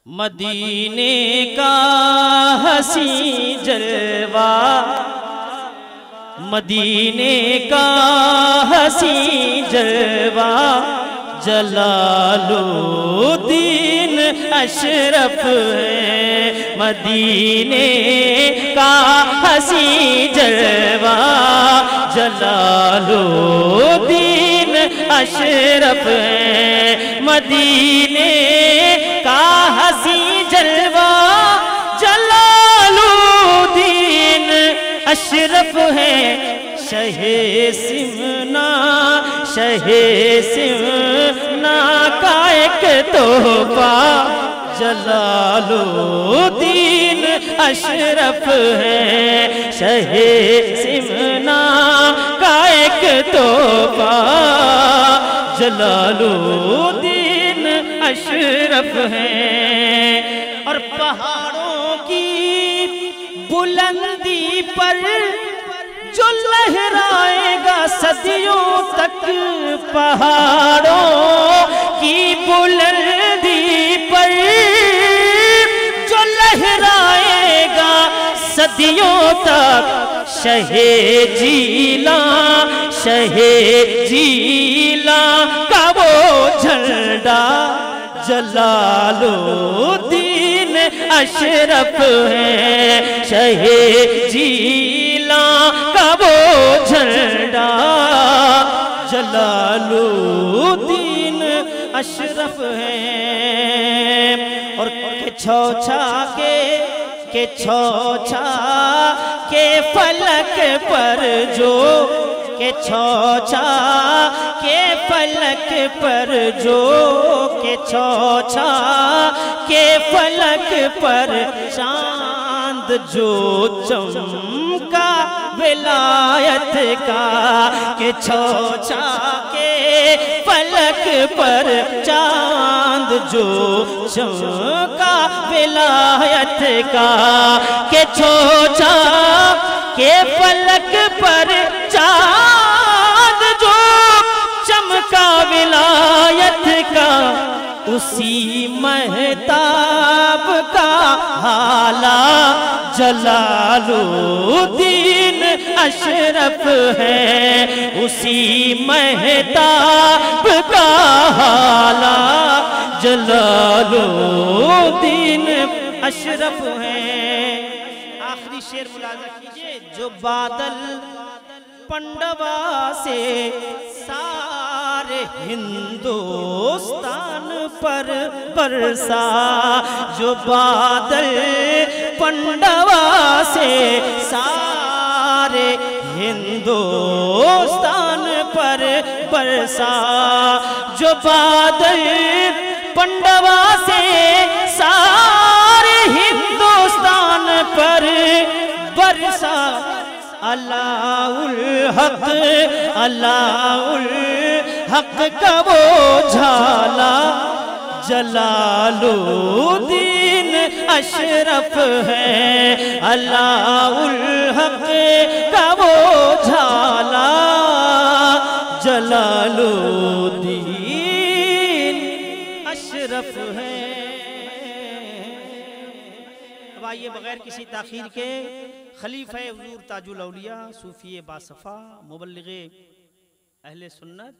مدینے کا حسین جلوہ، مدینے کا حسین جلوہ، جلال الدین اشرف ہے۔ مدینے کا حسین جلوہ، جلال الدین اشرف ہے۔ مدینے کا حسین جلوہ، جلال الدین اشرف ہے۔ شہ سمنا، شہ سمنا کا ایک تحفہ، جلال الدین اشرف ہے۔ شہ سمنا کا ایک تحفہ، جلال الدین اشرف ہے۔ اور پہاڑوں کی بلندی پر جو لہرائے گا صدیوں تک، پہاڑوں کی بلندی پر جو لہرائے گا صدیوں تک، شہ جیلاں، شہ جیلاں کا وہ جھنڈا، جلال الدین اشرف ہے۔ شہ جیلاں کا وہ جھنڈا، جلال الدین اشرف ہے۔ اور کہ چھوچھا کے فلک پر جو، کہ چھوچھا کے فلک پر جو، کہ چھوچھا کے فلک پر چاند جو چمکا ولایت کا، کہ چھوچھا کے فلک پر چاند جو چمکا ولایت کا، کہ چھوچھا کے فلک پر چاند جو چمکا ولایت کا، اسی مہتاب کا حالہ، جلال الدین اشرف ہے۔ اسی مہتاب کا حالہ، جلال الدین اشرف ہے۔ آخری شعر ملاحظہ کیجئے، جو بادل پنڈوا سے سارے ہندوستان پر برسا، جو بادل پنڈوا سے سارے ہندوستان پر برسا، جو بادل پنڈوا سے سارے ہندوستان پر برسا، اللہ الحق، اللہ الحق کا وہ جھالا، جلال الدین اشرف ہے۔ اللہ الحق کا وہ جھالا، جلال الدین اشرف ہے۔ اب آئیے بغیر کسی تاخیر کے خلیفہ حضور تاج الاولیاء، صوفی باصفا، مبلغ اہل سنت